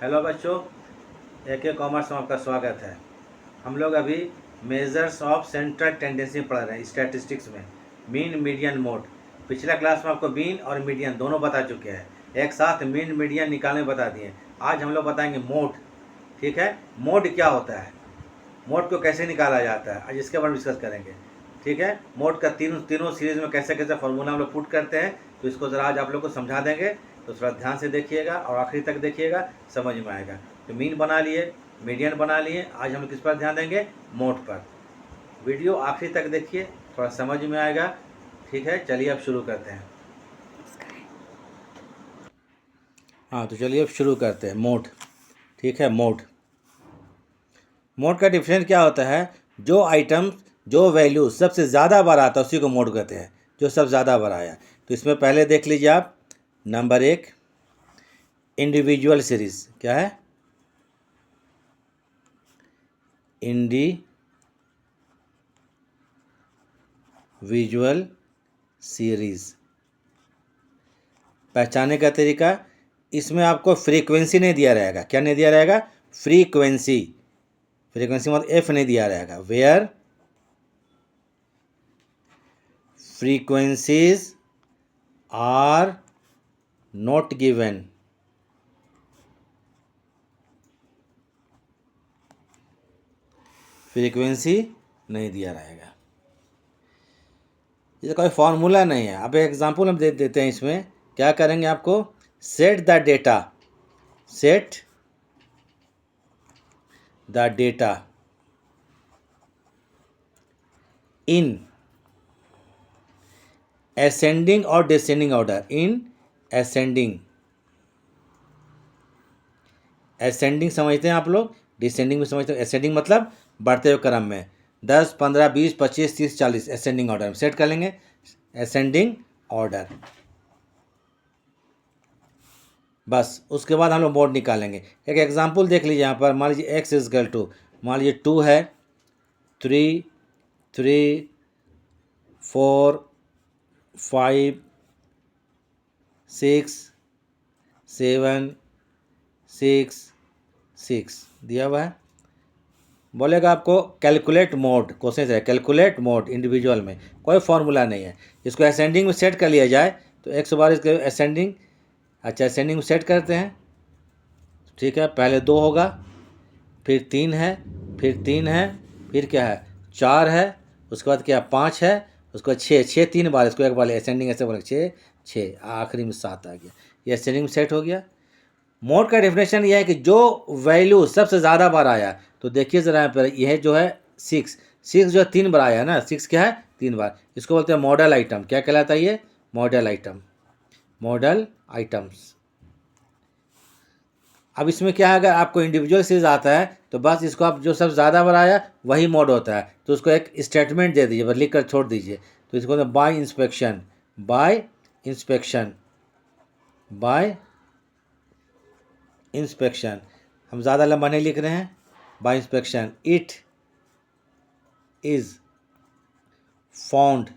Hello बच्चों, AK commerce में आपका स्वागत है। हम लोग अभी मेजर्स ऑफ सेंट्रल टेंडेंसी पढ़ रहे हैं स्टैटिस्टिक्स में। Mean, median, mode. पिछला क्लास में आपको मीन और मीडियन दोनों बता चुके हैं, एक साथ मीन मीडियन निकालने बता दिए। आज हम लोग बताएंगे मोड। ठीक है, मोड क्या होता है, मोड को कैसे निकाला जाता है, आज इसके बारे में डिस्कस करेंगे। ठीक है, मोड का तीनों सीरीज में कैसे कैसे फॉर्मूला हम लोग पुट करते हैं, तो इसको ज़रा आज आप लोग को समझा देंगे। तो थोड़ा ध्यान से देखिएगा और आखिरी तक देखिएगा, समझ में आएगा। तो मीन बना लिए, मीडियन बना लिए, आज हम लोग किस पर ध्यान देंगे, मोड पर। वीडियो आखिरी तक देखिए, थोड़ा समझ में आएगा। ठीक है, चलिए अब शुरू करते हैं। हाँ, तो चलिए अब शुरू करते हैं। मोड, ठीक है। मोड का डिफरेंस क्या होता है, जो आइटम जो वैल्यू सबसे ज़्यादा बार आता है उसी को मोड कहते हैं, जो सबसे ज़्यादा बार आया। तो इसमें पहले देख लीजिए आप, नंबर 1 इंडिविजुअल सीरीज। क्या है, इंडिविजुअल सीरीज। पहचाने का तरीका, इसमें आपको फ्रीक्वेंसी नहीं दिया रहेगा। क्या नहीं दिया रहेगा, फ्रीक्वेंसी मतलब एफ नहीं दिया रहेगा। Where frequencies are not given, frequency नहीं दिया रहेगा। ये कोई फॉर्मूला नहीं है। अब एग्जांपल हम दे देते हैं। इसमें क्या करेंगे, आपको set the data in ascending और डिसेंडिंग ऑर्डर। इन असेंडिंग समझते हैं आप लोग, डिसेंडिंग में समझते हैं। असेंडिंग मतलब बढ़ते हुए क्रम में, 10, 15, 20, 25, 30, 40 असेंडिंग ऑर्डर में सेट कर लेंगे। असेंडिंग ऑर्डर, बस उसके बाद हम लोग मोड निकालेंगे। एक एग्जांपल देख लीजिए यहाँ पर। मान लीजिए x इज इक्वल टू, मान लीजिए 2 है, 3, 3, 4, 5, 6, 7, 6, 6 दिया हुआ है। बोलेगा आपको कैलकुलेट मोड, क्वेश्चन है कैलकुलेट मोड इंडिविजुअल में। कोई फॉर्मूला नहीं है। इसको असेंडिंग में सेट कर लिया जाए तो 100 बार इसके असेंडिंग। अच्छा, असेंडिंग में सेट करते हैं। ठीक है, पहले 2 होगा, फिर 3 है, फिर 3 है, फिर क्या है 4 है, उसके बाद क्या 5 है, उसके बाद 6 3 बार। इसको एक बार असेंडिंग ऐसे बोले 6, आखिरी में 7 आ गया। ये असेंडिंग में सेट हो गया। मोड का डेफिनेशन यह है कि जो वैल्यू सबसे ज़्यादा बार आया। तो देखिए ज़रा यहाँ पर, यह जो है 6 जो 3 बार आया ना, 6 क्या है 3 बार। इसको बोलते हैं मॉडल आइटम। क्या कहलाता है ये, मॉडल आइटम्स। अब इसमें क्या है, अगर आपको इंडिविजुअल सीरीज आता है तो बस इसको आप जो सबसे ज़्यादा बार आया वही मोड होता है। तो उसको एक स्टेटमेंट दे दीजिए, बस लिख कर छोड़ दीजिए। तो इसको बाय इंस्पेक्शन, हम ज़्यादा लंबा नहीं लिख रहे हैं। By inspection, it is found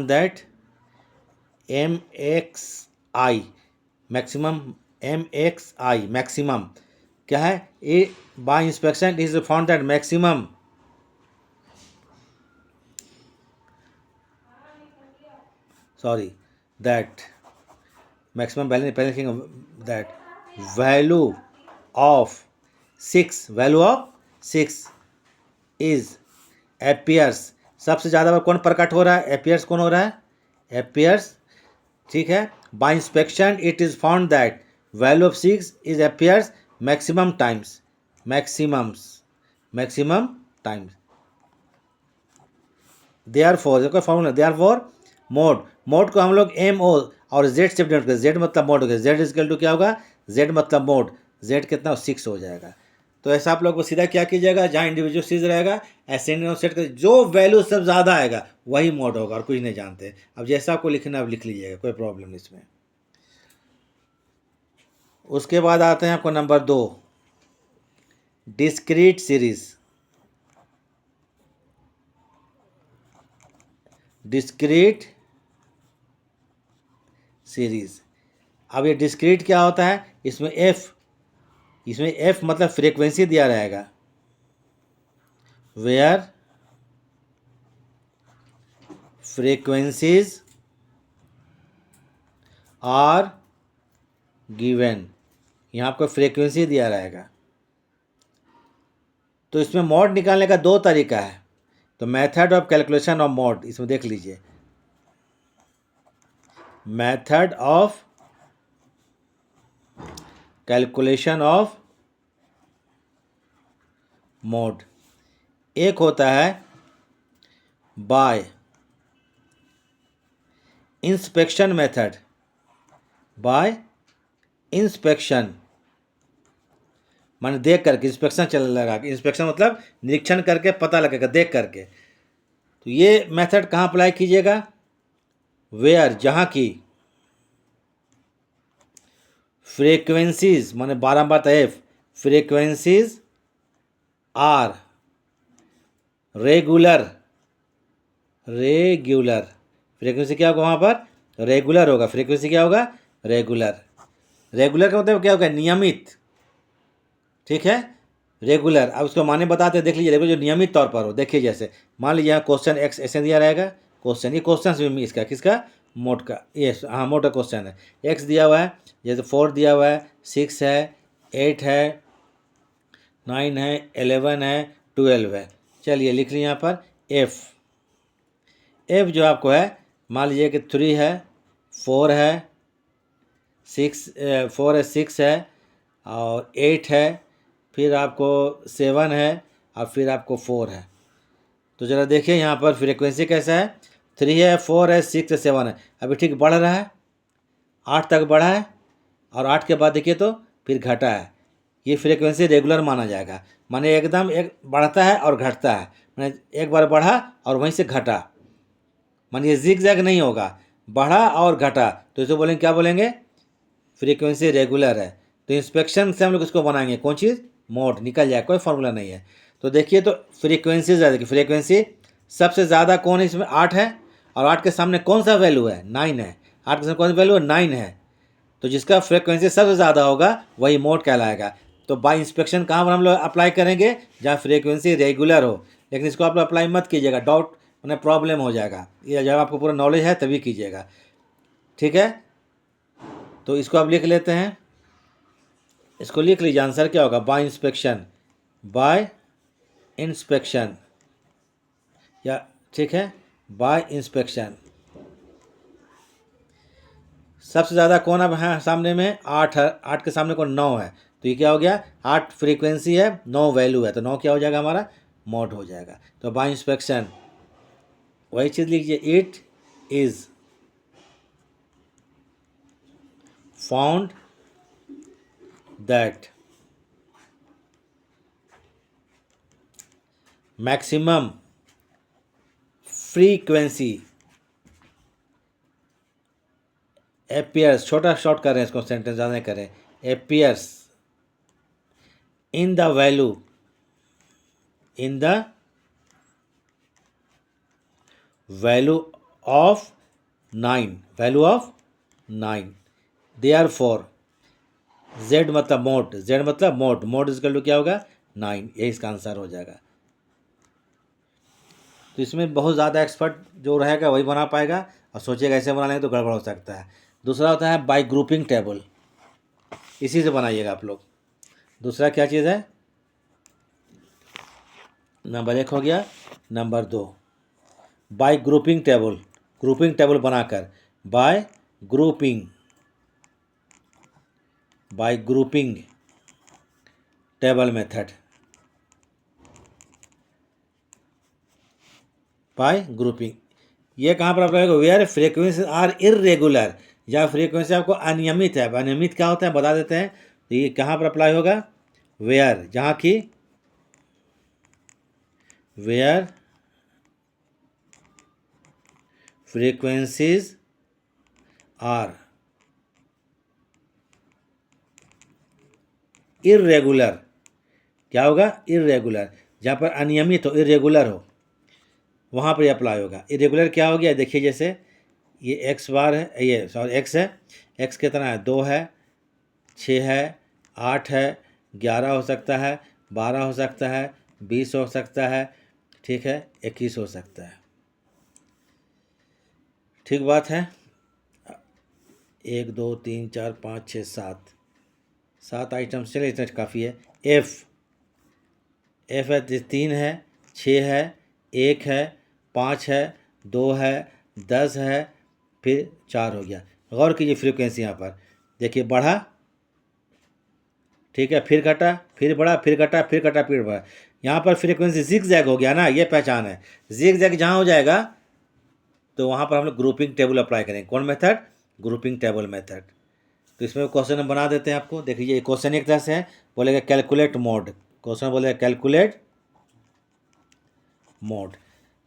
that MXI maximum क्या है, a by inspection is found that maximum value, पहले लिखेंगे that value of 6 is appears. सबसे ज़्यादा बार कौन प्रकट हो रहा है, एपियर्स कौन हो रहा है, एपियर्स। ठीक है, bye inspection it is found that value of 6 is appears maximum times. Therefore, formula therefore mode को हम लोग MO और Z से डिनोट करते। Z मतलब मोड हो गया, Z इक्वल टू क्या होगा, Z मतलब मोड, Z कितना 6 हो जाएगा। तो ऐसा आप लोग को सीधा क्या कीजिएगा, जहाँ इंडिविजुअल सीरीज रहेगा असेंडिंग सेट कर, जो वैल्यू सब ज़्यादा आएगा वही मोड होगा, और कुछ नहीं जानते। अब जैसा आपको लिखना अब लिख लीजिएगा, कोई प्रॉब्लम नहीं इसमें। उसके बाद आते हैं आपको नंबर 2, डिस्क्रीट सीरीज। सीरीज। अब ये डिस्क्रीट क्या होता है, इसमें एफ मतलब फ्रीक्वेंसी दिया रहेगा, वेयर फ्रीक्वेंसीज आर गिवन, यहाँ आपको फ्रीक्वेंसी दिया रहेगा। तो इसमें मॉड निकालने का दो तरीका है। तो method of calculation of mod इसमें देख लीजिए, method of calculation of mode, एक होता है bye inspection method, bye inspection माने देख करके, इंस्पेक्शन चल लगा, इंस्पेक्शन मतलब निरीक्षण करके पता लगेगा, देख करके। तो ये मेथड कहाँ अप्लाई कीजिएगा, वेयर जहाँ की फ्रीक्वेंसीज माने बारंबार F, frequencies are regular, frequency क्या होगा वहाँ पर, रेगुलर होगा। फ्रीक्वेंसी क्या होगा, रेगुलर का मतलब क्या होगा, नियमित, ठीक है, रेगुलर। अब उसको माने बताते हैं, देख लीजिए, रेगुलर जो नियमित तौर पर हो। देखिए जैसे मान लीजिए यहाँ क्वेश्चन एक्स ऐसे दिया रहेगा, क्वेश्चन, ये क्वेश्चन भी इसका किसका, मोड का, ये हाँ मोड का क्वेश्चन है। एक्स दिया हुआ है, जैसे 4 दिया हुआ है, 6 है, 8 है, 9 है, 11 है, 12 है। चलिए लिख लीजिए यहाँ पर एफ जो आपको है, मान लीजिए कि 3 है, 4 है, 6 है और 8 है, फिर आपको 7 है और फिर आपको 4 है। तो ज़रा देखिए यहाँ पर फ्रीक्वेंसी कैसा है, 3 है, 4 है, 6 है, 7 है। अभी ठीक बढ़ रहा है, 8 तक बढ़ा है और 8 के बाद देखिए तो फिर घटा है। ये फ्रीक्वेंसी रेगुलर माना जाएगा, माने एकदम एक बढ़ता है और घटता है, माने एक बार बढ़ा और वहीं से घटा, माने ये जिग जैग नहीं होगा, बढ़ा और घटा। तो इसे बोलेंगे, क्या बोलेंगे, फ्रीक्वेंसी रेगुलर है। तो इंस्पेक्शन से हम लोग इसको बनाएंगे, कौन चीज़, मोड, निकल जाए, कोई फॉर्मूला नहीं है। तो देखिए तो फ्रीक्वेंसी देखिए, फ्रीक्वेंसी सबसे ज़्यादा कौन है इसमें, 8 है, और 8 के सामने कौन सा वैल्यू है, 9 है। 8 के सामने कौन सा वैल्यू है, 9 है। तो जिसका फ्रीक्वेंसी सबसे ज़्यादा होगा वही मोड कहलाएगा। तो बाय इंस्पेक्शन कहाँ पर हम लोग अप्लाई करेंगे, जहाँ फ्रीक्वेंसी रेगुलर हो। लेकिन इसको आप लोग अप्लाई मत कीजिएगा, डाउट मैंने प्रॉब्लम हो जाएगा। ये जब आपको पूरा नॉलेज है तभी कीजिएगा, ठीक है। तो इसको आप लिख लेते हैं, इसको लिख लीजिए, आंसर क्या होगा, बाय इंस्पेक्शन, या ठीक है, बाय इंस्पेक्शन। सबसे ज़्यादा कौन अब है सामने में, 8 है, 8 के सामने कौन, 9 है। तो ये क्या हो गया, 8 फ्रीक्वेंसी है, 9 वैल्यू है, तो 9 क्या हो जाएगा हमारा, मोड हो जाएगा। तो बाय इंस्पेक्शन वही चीज़ लीजिए, it is found that maximum frequency appears, छोटा शॉर्ट कर रहे हैं इसको, सेंटेंस ज़्यादा नहीं करें, appears in the value, in the value of 9, value of 9, therefore z मतलब मोड, मोड इसका क्या होगा, 9, यही इसका आंसर हो जाएगा। तो इसमें बहुत ज़्यादा एक्सपर्ट जो रहेगा वही बना पाएगा, और सोचिएगा ऐसे बना लेंगे तो गड़बड़ हो सकता है। दूसरा होता है बाय ग्रुपिंग टेबल, इसी से बनाइएगा आप लोग। दूसरा क्या चीज़ है, नंबर 1 हो गया, नंबर 2 बाय ग्रुपिंग टेबल बनाकर, bye grouping table method, bye grouping. ये कहाँ पर अप्लाई होगा, वेयर फ्रीक्वेंसी आर इरेगुलर, या फ्रीक्वेंसी आपको अनियमित है। अनियमित क्या होता है बता देते हैं। तो ये कहाँ पर अप्लाई होगा, वेयर जहाँ की, वेयर फ्रीक्वेंसीज आर इरेगुलर, क्या होगा, इरेगुलर, जहाँ पर अनियमित हो, इरेगुलर हो, वहाँ पर अप्लाई होगा। इरेगुलर क्या हो गया, देखिए जैसे ये एक्स बार है, ये सॉरी एक्स है, एक्स कितना है 2 है, 6 है, 8 है, 11 हो सकता है, 12 हो सकता है, 20 हो सकता है, ठीक है, 21 हो सकता है। ठीक बात है। 1 2 3 4 5 6 7 7 आइटम्स, चलिए इतना काफ़ी है। एफ है 3 है, 6 है, 1 है, 5 है, 2 है, 10 है, फिर 4 हो गया। गौर कीजिए फ्रीक्वेंसी यहाँ पर देखिए, बढ़ा, ठीक है, फिर घटा, फिर बढ़ा, फिर घटा, फिर घटा, फिर बढ़ा। यहाँ पर फ्रीक्वेंसी जिग जैग हो गया ना, ये पहचान है। जिग जैग जहाँ हो जाएगा तो वहाँ पर हम लोग ग्रुपिंग टेबल अप्लाई करेंगे। कौन मेथड? Grouping table method. तो इसमें क्वेश्चन हम बना देते हैं आपको। देखिए ये क्वेश्चन एक तरह से है, बोलेगा कैलकुलेट मोड, क्वेश्चन बोलेगा कैलकुलेट मोड।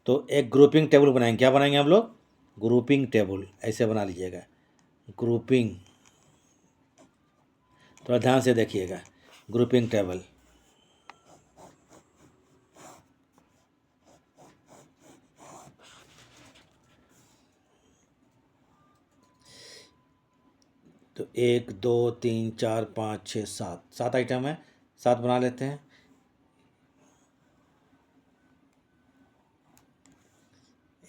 तो एक ग्रुपिंग टेबल बनाएंगे। क्या बनाएंगे हम लोग? ग्रुपिंग टेबल, ऐसे बना लीजिएगा, ग्रुपिंग। थोड़ा ध्यान से देखिएगा, ग्रुपिंग टेबल। तो 1 2 3 4 5 6 7, 7 आइटम है, 7 बना लेते हैं।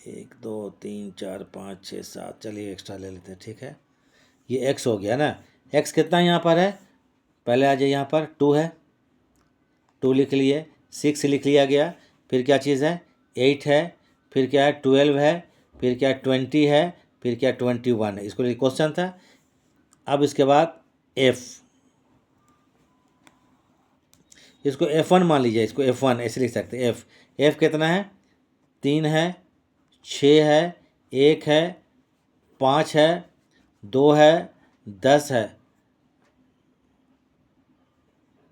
एक 2 3 4 5 6 7, चलिए एक्स्ट्रा ले लेते हैं, ठीक है। ये एक्स हो गया ना। एक्स कितना यहाँ पर है? पहले आ जाइए, यहाँ पर 2 है, 2 लिख लिए, 6 लिख लिया गया, फिर क्या चीज़ है? 8 है, फिर क्या है? 12 है, फिर क्या है? 20 है, फिर क्या? 21 है। इसको क्वेश्चन था। अब इसके बाद एफ, इसको F1 मान लीजिए, इसको F1 ऐसे लिख सकते हैं। एफ कितना है? 3 है, 6 है, 1 है, 5 है, 2 है, 10 है,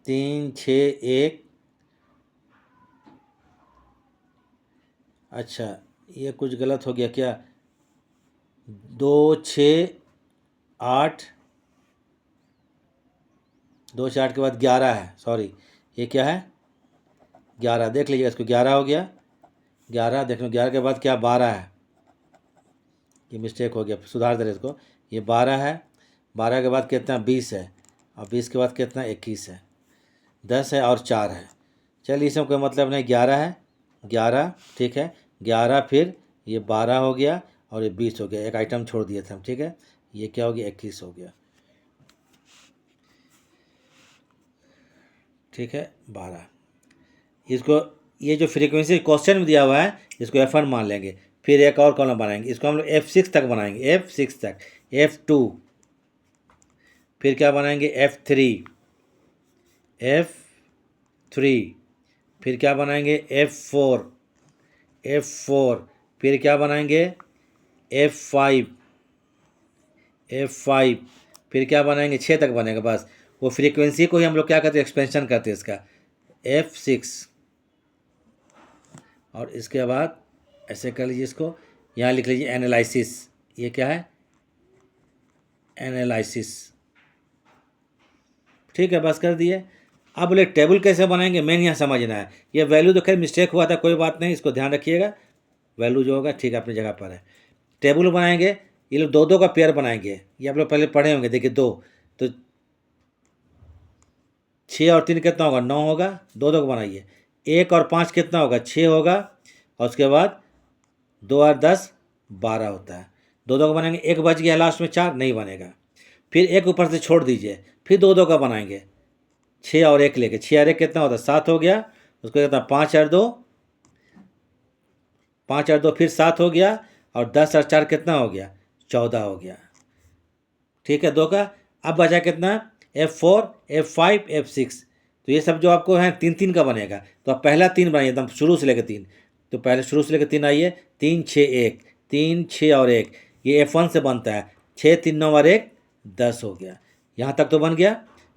3 6 1। अच्छा, ये कुछ गलत हो गया क्या? 2 6 8, 2 से 8 के बाद 11 है, सॉरी, ये क्या है? 11, देख लीजिएगा, इसको 11 हो गया, 11 देख लो, 11 के बाद क्या? 12 है, ये मिस्टेक हो गया, सुधार दे रहे इसको। ये 12 है, 12 के बाद कितना? 20 है, और 20 के बाद कितना? 21 है, 10 है और 4 है। चलिए इसमें कोई मतलब नहीं, 11 है, 11, ठीक है, 11, फिर ये 12 हो गया, और ये 20 हो गया, एक आइटम छोड़ दिए थे हम, ठीक है। ये क्या हो गया? 21 हो गया, ठीक है, 12। इसको, ये जो फ्रीक्वेंसी क्वेश्चन में दिया हुआ है, इसको F1 मान लेंगे। फिर एक और कॉलम बनाएंगे, इसको हम लोग F6 तक बनाएंगे, F6 तक, F2, फिर क्या बनाएंगे? F3, F3, फिर क्या बनाएंगे? F4, F4, फिर क्या बनाएंगे? F5, F5, फिर क्या बनाएंगे? 6 तक बनेगा बस। वो फ्रीक्वेंसी को ही हम लोग क्या करते हैं? एक्सपेंशन करते हैं इसका, F6। और इसके बाद ऐसे कर लीजिए, इसको यहाँ लिख लीजिए एनालिसिस। ये क्या है? एनालिसिस, ठीक है, बस कर दिए। अब बोले टेबल कैसे बनाएंगे, मेन यहाँ समझना है। ये वैल्यू तो खैर मिस्टेक हुआ था, कोई बात नहीं, इसको ध्यान रखिएगा। वैल्यू जो होगा ठीक है अपनी जगह पर है। टेबल बनाएंगे, ये लोग 2 2 का पेयर बनाएंगे, ये आप लोग पहले पढ़े होंगे। देखिए 2, तो 6 और 3 कितना होगा? 9 होगा, 2 2 को बनाइए। 1 और 5 कितना होगा? 6 होगा, और उसके बाद 2 और 10 12 होता है। 2 2 का बनाएंगे, एक बच गया लास्ट में, 4 नहीं बनेगा। फिर एक ऊपर से छोड़ दीजिए, फिर 2 2 का बनाएंगे, 6 और 1 लेके, 6 और 1 कितना होता है? 7 हो गया। उसको कितना? 5 और 2, 5 और 2 फिर 7 हो गया, और 10 और 4 कितना हो गया? 14 हो गया, ठीक है, 2 का। अब बचा कितना? F4, F5, F6। तो ये सब जो आपको है 3 3 का बनेगा। तो आप पहला 3 बनाइए एकदम शुरू से लेकर 3। तो पहले शुरू से लेकर 3 आइए, 3 6 1, 3 6 और 1, ये F1 से बनता है। 6 3 9 और 1 10 हो गया, यहाँ तक तो बन गया।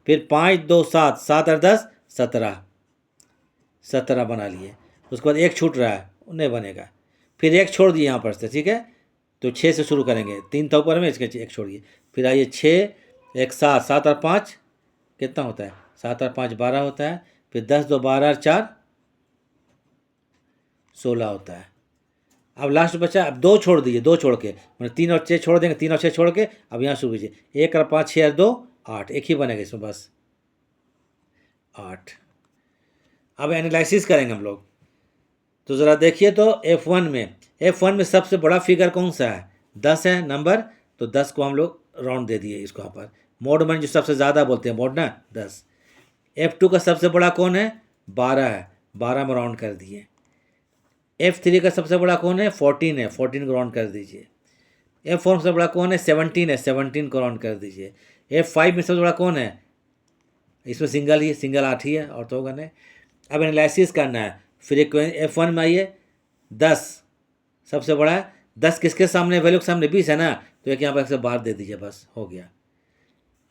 फिर 5 2 7, 7 और 10 17, 17 बना लिए। उसके बाद एक छूट रहा है, नहीं बनेगा। फिर एक छोड़ दिए यहाँ पर से, ठीक है। तो 6 से शुरू करेंगे, 3 था ऊपर में, इसके एक छोड़िए। फिर आइए 6 1 7, 7 और 5 कितना होता है? 7 और 5 12 होता है। फिर 10 2 12 और 4 16 होता है। अब लास्ट बचा, अब 2 छोड़ दीजिए, 2 छोड़ के, मतलब 3 और 6 छोड़ देंगे, 3 और 6 छोड़ के अब यहाँ शुरू कीजिए, 1 और 5 6 और 2 8, एक ही बनेगा इसमें बस 8। अब एनालिसिस करेंगे हम लोग, तो ज़रा देखिए तो F1 में सबसे बड़ा फिगर कौन सा है, 10 है नंबर, तो 10 को हम लोग राउंड दे दिए इसको यहाँ पर, मोड में जो सबसे ज़्यादा बोलते हैं मोड ना 10। F2 का सबसे बड़ा कौन है, 12 है, 12 में राउंड कर दिए। F3 का सबसे बड़ा कौन है, 14 है, 14 को राउंड कर दीजिए। F4 में सबसे बड़ा कौन है, 17 है, 17 को राउंड कर दीजिए। F5 में सबसे बड़ा कौन है, इसमें सिंगल ही, सिंगल 8 ही है और तो होगा नहीं। अब एनालिसिस करना है, फ्रीक्वेंसी F1 में आइए, 10 सबसे बड़ा है, 10 किसके सामने, वैल्यू के सामने 20 है ना, तो एक यहाँ पर 112 दे दीजिए, बस हो गया।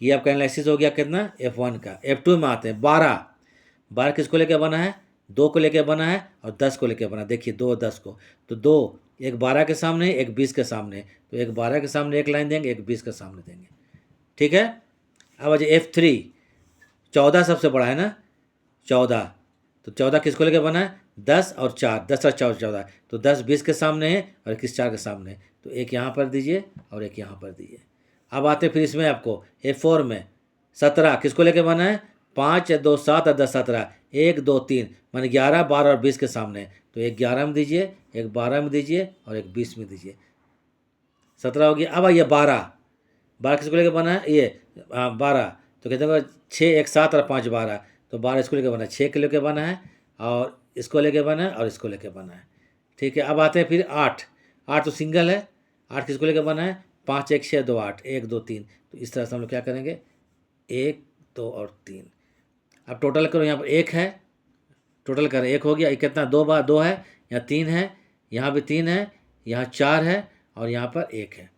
ये आपका एनालिसिस हो गया कितना, F1 का। F2 में आते हैं, 12 किसको लेकर बना है, 2 को लेकर बना है और 10 को लेकर बना, देखिए 2 10 को, तो 2, एक 12 के सामने एक 20 के सामने, तो एक 12 के सामने एक लाइन देंगे, एक 20 के सामने देंगे, ठीक है। अब आज F3, 14 सबसे बड़ा है ना, 14, तो 14 किसको लेकर बना है, 10 और 4, 10 और 4 14, तो 10 20 के सामने है और 21 4 के सामने, तो एक यहाँ पर दीजिए और एक यहाँ पर दीजिए। अब आते फिर इसमें आपको F4 में 17 किसको लेकर बना है, 5 2 7 और 10 17, 1 2 3 माने 11 12 और 20 के सामने, तो एक 11 में दीजिए, एक 12 में दीजिए और एक 20 में दीजिए, 17 हो गया। अब आइए 12 किसको लेकर बना है, ये 12, तो कहते हैं 6 1 7 और 5 12, तो 12 इसको लेकर बना है, 6 के लेकर बना है और इसको लेकर बना है और इसको लेकर बना है, ठीक है। अब आते हैं फिर 8 तो सिंगल है, 8 किसको लेकर बना है, 5 1 6 2 8, 1 2 3, तो इस तरह से हम लोग क्या करेंगे, 1 2 और 3। अब टोटल करो, यहाँ पर 1 है, टोटल करें 1 हो गया, ये कितना, 2 बार 2 है, यहाँ 3 है, यहाँ भी 3 है, यहाँ 4 है और यहाँ पर 1 है।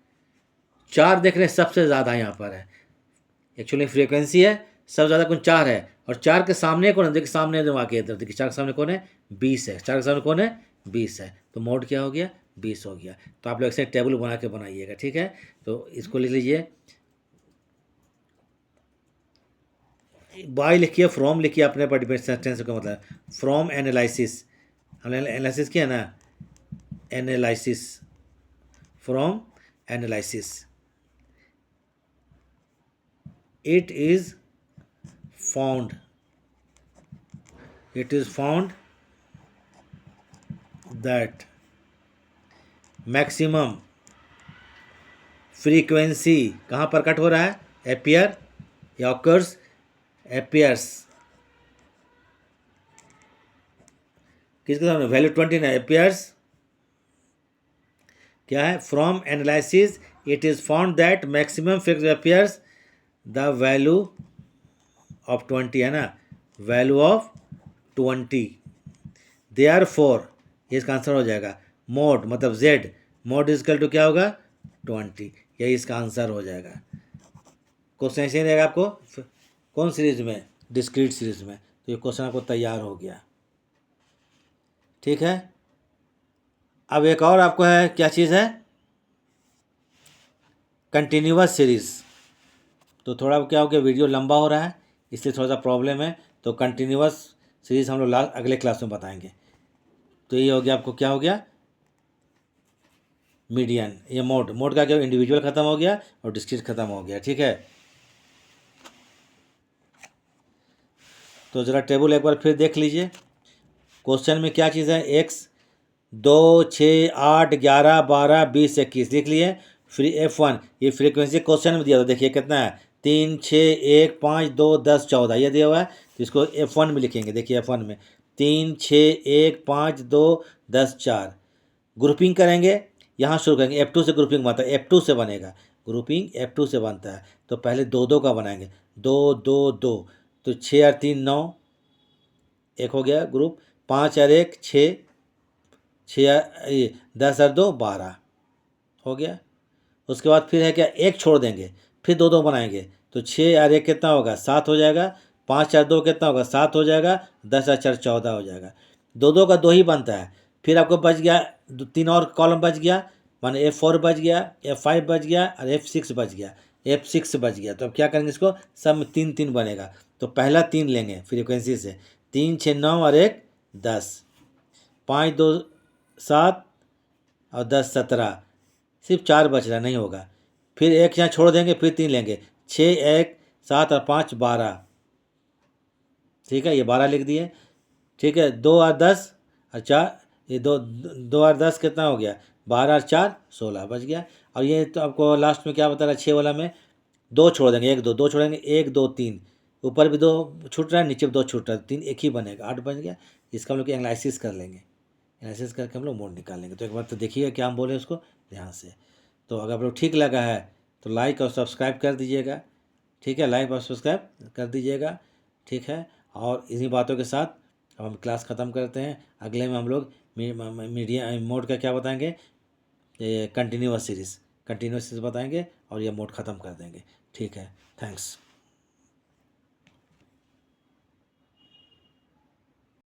4 देख रहे हैं सबसे ज़्यादा यहाँ पर है, एक्चुअली फ्रीक्वेंसी है सबसे ज़्यादा कौन, 4 है, और 4 के सामने कौन है, देखिए सामने जो आके इधर देखिए, 4 के सामने कौन है, 20 है, 4 के सामने कौन है, 20 है, तो मोड क्या हो गया, 20 हो गया। तो आप लोग ऐसे टेबल बना के बनाइएगा, ठीक है। तो इसको लिख लीजिए, बाय लिखिए, फ्रॉम लिखिए, अपने पर डिपेंड सेंटेंस का मतलब फ्रॉम एनालिसिस, हमने एनालिसिस किया ना, analysis, from analysis, it is found that maximum frequency कहाँ पर कट हो रहा है, एपियर या ऑकर्स, एपियर्स किसके सामने, वैल्यू 20 ना, एपियर्स क्या है, from analysis it is found that maximum frequency appears the value of 20 है ना, वैल्यू ऑफ 20, देयरफॉर ये इसका आंसर हो जाएगा, मोड मतलब z, मोड इजकल टू क्या होगा, 20, यही इसका आंसर हो जाएगा। क्वेश्चन ऐसे ही रहेगा आपको कौन सीरीज में, डिस्क्रीट सीरीज में, तो ये क्वेश्चन आपको तैयार हो गया, ठीक है। अब एक और आपको है, क्या चीज़ है, कंटिन्यूअस सीरीज, तो थोड़ा क्या हो गया, वीडियो लंबा हो रहा है इसलिए थोड़ा सा प्रॉब्लम है, तो कंटिन्यूअस सीरीज हम लोग अगले क्लास में बताएंगे। तो ये हो गया आपको, क्या हो गया, मीडियन, ये मोड का क्या, इंडिविजुअल खत्म हो गया और डिस्क्रीट खत्म हो गया, ठीक है। तो ज़रा टेबल एक बार फिर देख लीजिए, क्वेश्चन में क्या चीज़ है, x 2 6 8 11 12 20 21 लिख लिए, F1 ये फ्रीक्वेंसी क्वेश्चन में दिया था, देखिए कितना है, 3 6 1 5 2 10 14 ये दिया हुआ है, तो इसको F1 में लिखेंगे, देखिए F1 में 3 6 1 5 2 10 4, ग्रुपिंग करेंगे, यहाँ शुरू करेंगे, F2 से ग्रुपिंग बनता है, F2 से बनेगा, ग्रुपिंग F2 से बनता है, तो पहले 2 2 का बनाएंगे, 2 2 2, तो 6 और 3 9, एक हो गया ग्रुप, 5 और 1 6, 10 और 2 12 हो गया। उसके बाद फिर है क्या, एक छोड़ देंगे, फिर 2 2 बनाएंगे, तो 6 और 1 कितना होगा, 7 हो जाएगा, 5 और 2 कितना होगा, 7 हो जाएगा, 10 और 4 14 हो जाएगा, 2 2 का 2 ही बनता है। फिर आपको बच गया 3 और कॉलम बच गया, माने F4 बच गया, F5 बच गया और F6 बच गया, F6 बच गया, तो अब क्या करेंगे, इसको सब में 3 3 बनेगा, तो पहला 3 लेंगे फ्रीक्वेंसी से, 3 6 9 और 1 10, 5 2 7 और 10 17, सिर्फ 4 बच रहा, नहीं होगा। फिर एक यहाँ छोड़ देंगे, फिर 3 लेंगे, 6 1 7 और 5 12, ठीक है, ये 12 लिख दिए। ठीक है, 2 और 10 और 4, ये 2 और 10 कितना हो गया, 12 और 4 16 बच गया। और ये तो आपको लास्ट में क्या बता रहा है, 6 वाला में 2 छोड़ देंगे, 1 2 2 छोड़ेंगे, 1 2 3, ऊपर भी 2 छूट रहा है, नीचे भी 2 छूट रहा है, 3 एक ही बनेगा, 8 बन गया। इसका हम लोग एनालिसिस कर लेंगे, एनालिसिस करके हम लोग मोड निकाल लेंगे। तो एक बार तो देखिए क्या हम बोले उसको ध्यान से। तो अगर आप लोग ठीक लगा है तो लाइक और सब्सक्राइब कर दीजिएगा, ठीक है, लाइक और सब्सक्राइब कर दीजिएगा, ठीक है। और इन्हीं बातों के साथ अब हम क्लास ख़त्म करते हैं। अगले में हम लोग मीडिया मोड का क्या बताएंगे, ये कंटिन्यूअस सीरीज़ बताएंगे और ये मोड ख़त्म कर देंगे, ठीक है। थैंक्स।